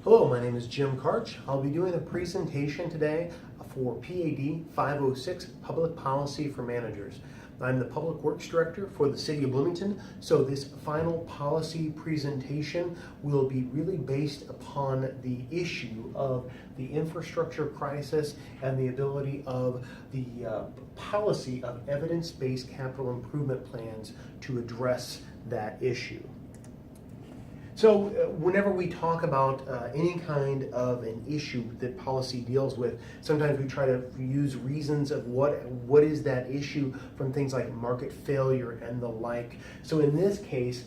Hello, my name is Jim Karch. I'll be doing a presentation today for PAD 506, Public Policy for Managers. I'm the Public Works Director for the City of Bloomington, so this final policy presentation will be really based upon the issue of the infrastructure crisis and the ability of the policy of evidence-based capital improvement plans to address that issue. So whenever we talk about any kind of an issue that policy deals with, sometimes we try to use reasons of what is that issue from things like market failure and the like. So in this case,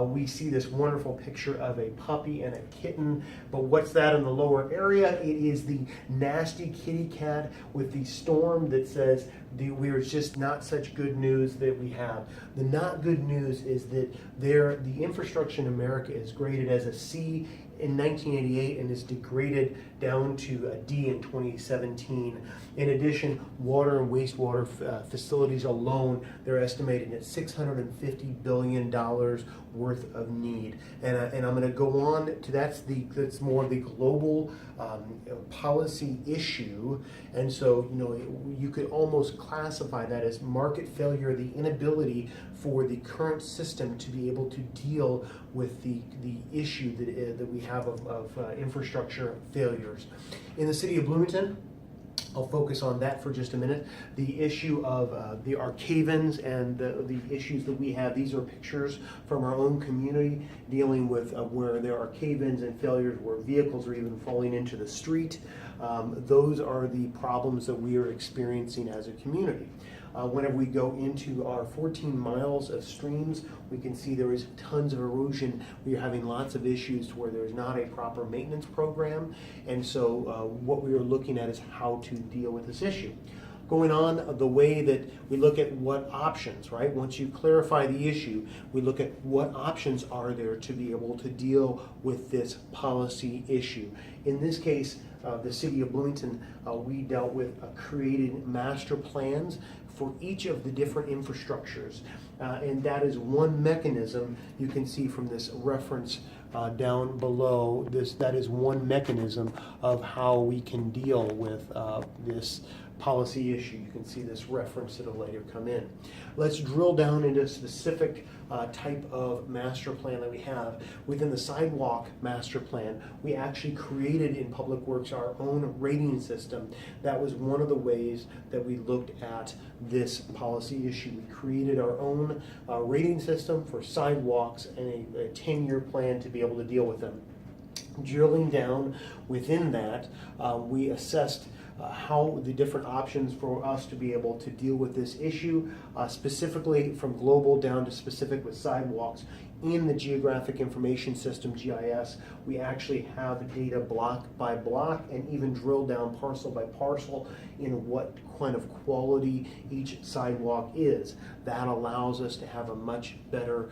we see this wonderful picture of a puppy and a kitten, but what's that in the lower area? It is the nasty kitty cat with the storm that says we're just not such good news that we have. The not good news is that the infrastructure in America is graded as a C in 1988 and is degraded down to a D in 2017. In addition, water and wastewater facilities alone, they're estimated at $650 billion worth of need. And I'm going to go on to that's more of the global policy issue. And so, you could almost classify that as market failure, the inability for the current system to be able to deal with the issue that we have of infrastructure failures. In the city of Bloomington, I'll focus on that for just a minute. The issue of the Arcavans and the issues that we have. These are pictures from our own community dealing with where there are cave-ins and failures where vehicles are even falling into the street. Those are the problems that we are experiencing as a community. Whenever we go into our 14 miles of streams, we can see there is tons of erosion. We are having lots of issues where there's not a proper maintenance program. And so what we are looking at is how to deal with this issue. Going on the way that we look at what options, right? Once you clarify the issue, we look at what options are there to be able to deal with this policy issue. In this case, the city of Bloomington, we dealt with creating master plans for each of the different infrastructures. And that is one mechanism you can see from this reference down below. That is one mechanism of how we can deal with this policy issue. You can see this reference that'll later come in. Let's drill down into a specific type of master plan that we have. Within the sidewalk master plan, we actually created in Public Works our own rating system. That was one of the ways that we looked at this policy issue. We created our own rating system for sidewalks and a 10-year plan to be able to deal with them. Drilling down within that, we assessed how the different options for us to be able to deal with this issue, specifically from global down to specific with sidewalks. In the Geographic Information System, GIS, we actually have data block by block and even drill down parcel by parcel in what kind of quality each sidewalk is. That allows us to have a much better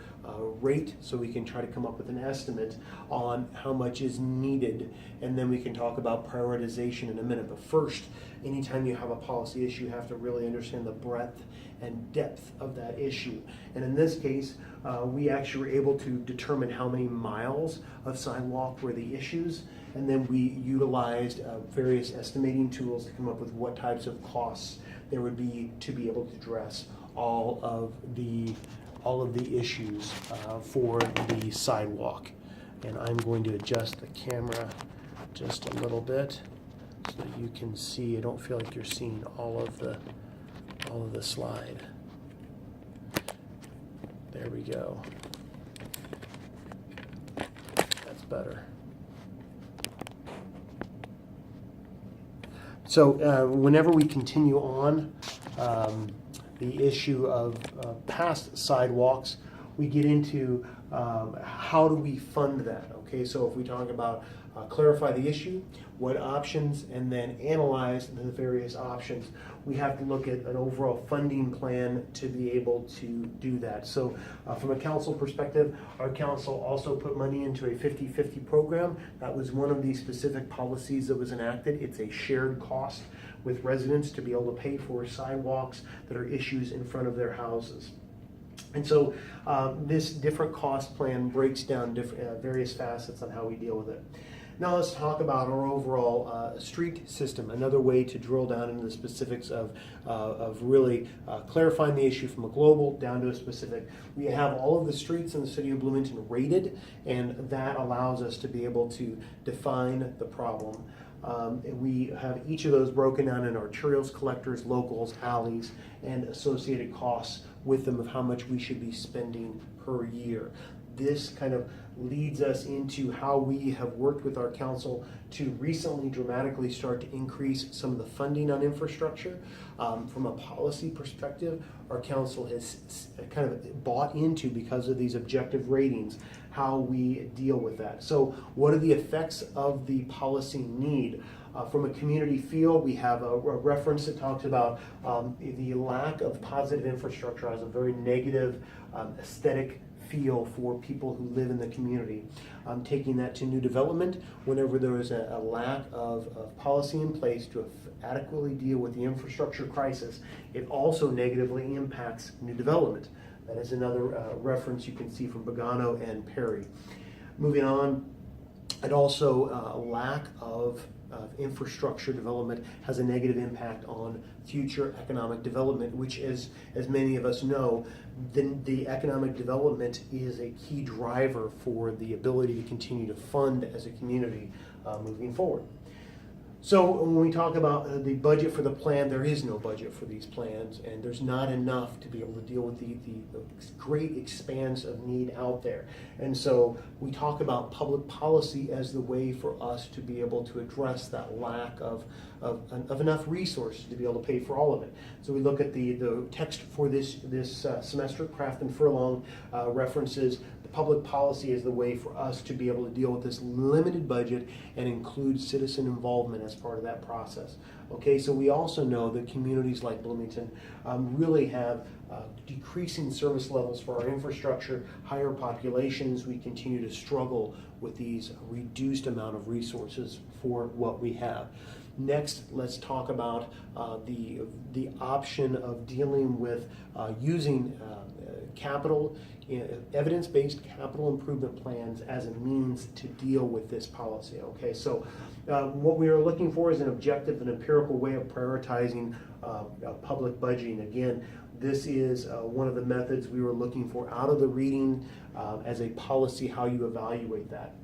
rate, so we can try to come up with an estimate on how much is needed, and then we can talk about prioritization in a minute. But first, anytime you have a policy issue, you have to really understand the breadth and depth of that issue. And in this case, we actually were able to determine how many miles of sidewalk were the issues, and then we utilized various estimating tools to come up with what types of costs there would be to be able to address all of the issues for the sidewalk. And I'm going to adjust the camera just a little bit so that you can see. I don't feel like you're seeing all of the slide. There we go. That's better. So whenever we continue on the issue of past sidewalks, we get into how do we fund that, okay? So if we talk about clarify the issue, what options, and then analyze the various options, we have to look at an overall funding plan to be able to do that. So from a council perspective, our council also put money into a 50-50 program. That was one of the specific policies that was enacted. It's a shared cost with residents to be able to pay for sidewalks that are issues in front of their houses. And so this different cost plan breaks down various facets on how we deal with it. Now let's talk about our overall street system, another way to drill down into the specifics of really clarifying the issue from a global down to a specific. We have all of the streets in the city of Bloomington rated, and that allows us to be able to define the problem. We have each of those broken down in arterials, collectors, locals, alleys, and associated costs with them of how much we should be spending per year. This kind of leads us into how we have worked with our council to recently dramatically start to increase some of the funding on infrastructure. From a policy perspective, our council has kind of bought into, because of these objective ratings, how we deal with that. So what are the effects of the policy need? From a community feel, we have a reference that talks about the lack of positive infrastructure has a very negative aesthetic feel for people who live in the community. Taking that to new development, whenever there is a lack of policy in place to adequately deal with the infrastructure crisis, it also negatively impacts new development. That is another reference you can see from Bogano and Perry. Moving on, it also a lack of infrastructure development has a negative impact on future economic development, which is, as many of us know, the economic development is a key driver for the ability to continue to fund as a community moving forward. So when we talk about the budget for the plan, there is no budget for these plans, and there's not enough to be able to deal with the great expanse of need out there. And so we talk about public policy as the way for us to be able to address that lack of enough resources to be able to pay for all of it. So we look at the text for this semester. Craft and Furlong references the public policy as the way for us to be able to deal with this limited budget and include citizen involvement as part of that process. Okay, so we also know that communities like Bloomington really have decreasing service levels for our infrastructure, higher populations. We continue to struggle with these reduced amount of resources for what we have. Next, let's talk about the option of dealing with using evidence-based capital improvement plans as a means to deal with this policy. Okay, so what we are looking for is an objective and empirical way of prioritizing public budgeting. Again, this is one of the methods we were looking for out of the reading as a policy, how you evaluate that.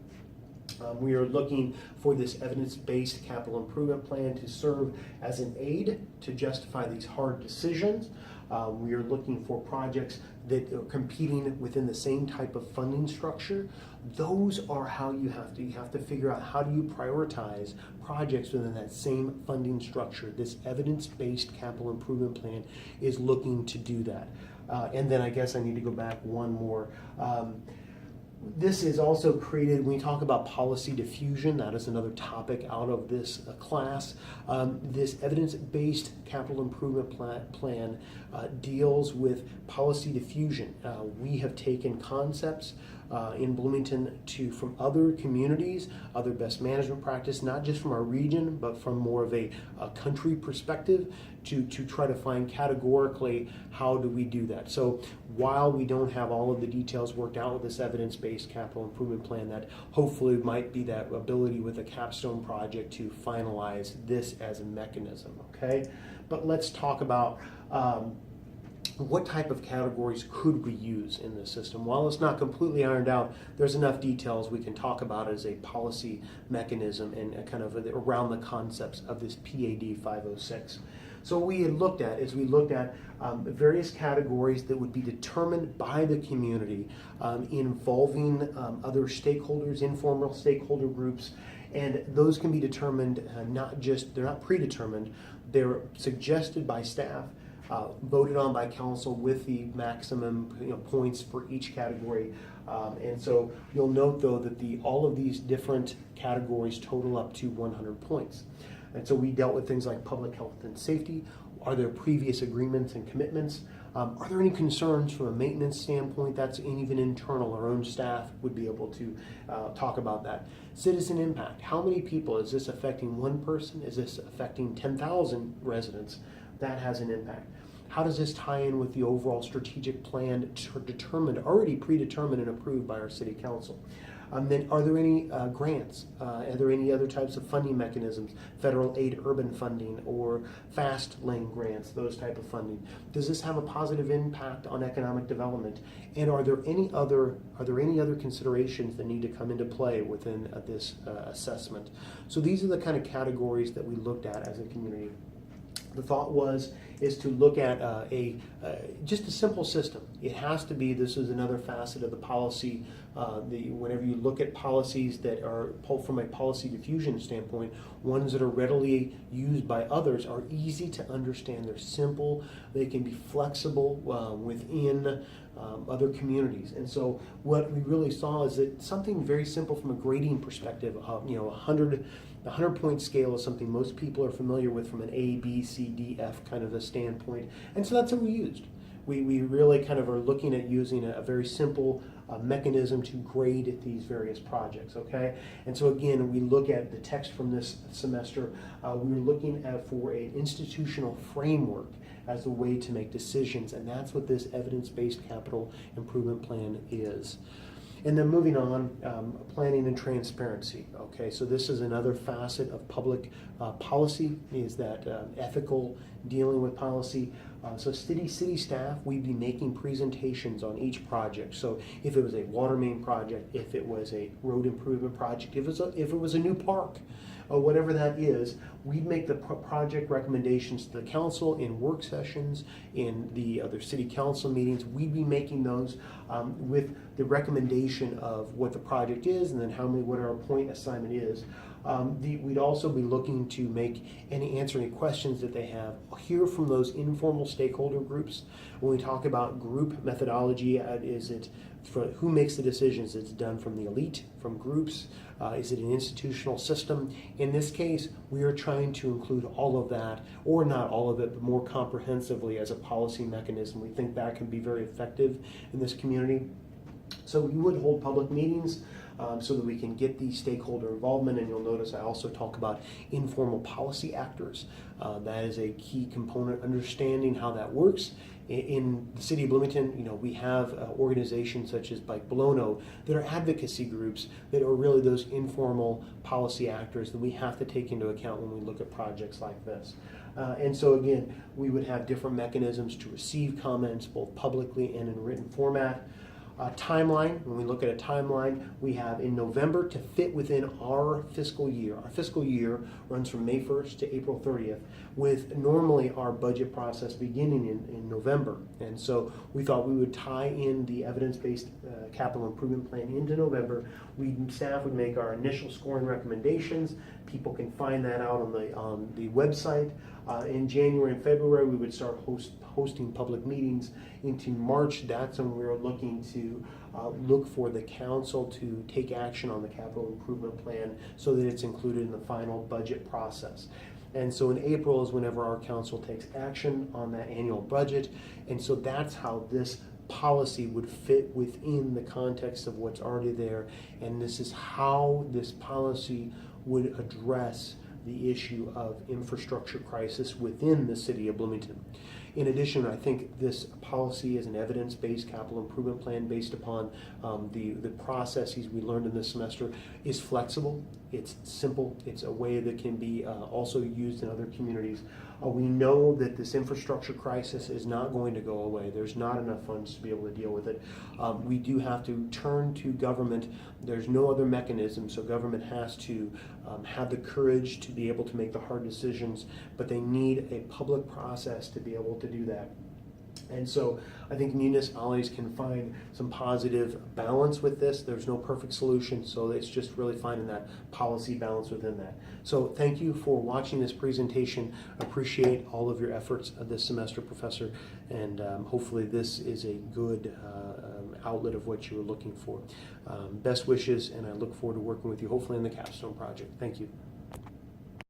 We are looking for this evidence-based capital improvement plan to serve as an aid to justify these hard decisions. We are looking for projects that are competing within the same type of funding structure. Those are how you have to figure out how do you prioritize projects within that same funding structure. This evidence-based capital improvement plan is looking to do that. And then I guess I need to go back one more. This is also created, when we talk about policy diffusion, that is another topic out of this class. This evidence-based capital improvement plan deals with policy diffusion. We have taken concepts in Bloomington from other communities, other best management practice, not just from our region, but from more of a country perspective to try to find categorically how do we do that. So while we don't have all of the details worked out with this evidence-based capital improvement plan, that hopefully might be that ability with a capstone project to finalize this as a mechanism, okay? But let's talk about what type of categories could we use in this system? While it's not completely ironed out, there's enough details we can talk about as a policy mechanism and kind of around the concepts of this PAD 506. So what we had looked at is various categories that would be determined by the community involving other stakeholders, informal stakeholder groups, and those can be determined they're not predetermined, they're suggested by staff, voted on by council with the maximum points for each category. And so you'll note though that all of these different categories total up to 100 points. And so we dealt with things like public health and safety. Are there previous agreements and commitments? Are there any concerns from a maintenance standpoint? That's even internal. Our own staff would be able to talk about that. Citizen impact. How many people? Is this affecting one person? Is this affecting 10,000 residents? That has an impact. How does this tie in with the overall strategic plan already predetermined and approved by our city council? Then are there any grants? Are there any other types of funding mechanisms, federal aid urban funding or fast lane grants, those type of funding? Does this have a positive impact on economic development? And are there any other considerations that need to come into play within this assessment? So these are the kind of categories that we looked at as a community. The thought is to look at just a simple system. It has to be, this is another facet of the policy, whenever you look at policies that are from a policy diffusion standpoint, ones that are readily used by others are easy to understand. They're simple, they can be flexible within other communities. And so what we really saw is that something very simple from a grading perspective, 100-point scale is something most people are familiar with from an A, B, C, D, F kind of a standpoint. And so that's what we used. We really kind of are looking at using a very simple mechanism to grade these various projects, okay? And so again, we look at the text from this semester. We were looking at for an institutional framework as a way to make decisions, and that's what this evidence-based capital improvement plan is. And then moving on, planning and transparency. Okay, so this is another facet of public policy, is that ethical dealing with policy. So city staff, we'd be making presentations on each project. So if it was a water main project, if it was a road improvement project, if it was a new park, or whatever that is, we'd make the project recommendations to the council in work sessions, in the other city council meetings. We'd be making those with the recommendation of what the project is and then what our point assignment is. We'd also be looking to answer any questions that they have, hear from those informal stakeholder groups. When we talk about group methodology, is it for who makes the decisions? It's done from the elite, from groups. Is it an institutional system? In this case, we are trying to include all of that, or not all of it, but more comprehensively as a policy mechanism. We think that can be very effective in this community. So we would hold public meetings so that we can get the stakeholder involvement, and you'll notice I also talk about informal policy actors. That is a key component, understanding how that works. In the city of Bloomington, we have organizations such as Bike Belono that are advocacy groups that are really those informal policy actors that we have to take into account when we look at projects like this. And so again, we would have different mechanisms to receive comments both publicly and in written format. Timeline, when we look at a timeline, we have in November to fit within our fiscal year. Our fiscal year runs from May 1st to April 30th, with normally our budget process beginning in November. And so we thought we would tie in the evidence-based capital improvement plan into November. Staff would make our initial scoring recommendations. People can find that out on the website. In January and February, we would start hosting public meetings. Into March, that's when we were looking to look for the council to take action on the capital improvement plan so that it's included in the final budget process. And so in April is whenever our council takes action on that annual budget. And so that's how this policy would fit within the context of what's already there. And this is how this policy would address the issue of infrastructure crisis within the city of Bloomington. In addition, I think this policy is an evidence-based capital improvement plan based upon the processes we learned in this semester is flexible, it's simple, it's a way that can be also used in other communities. We know that this infrastructure crisis is not going to go away. There's not enough funds to be able to deal with it. We do have to turn to government. There's no other mechanism, so government has to have the courage to be able to make the hard decisions, but they need a public process to be able to do that. And so I think municipalities can find some positive balance with this. There's no perfect solution, so it's just really finding that policy balance within that. So thank you for watching this presentation. I appreciate all of your efforts this semester, Professor, and hopefully this is a good outlet of what you were looking for. Best wishes, and I look forward to working with you, hopefully in the capstone project. Thank you.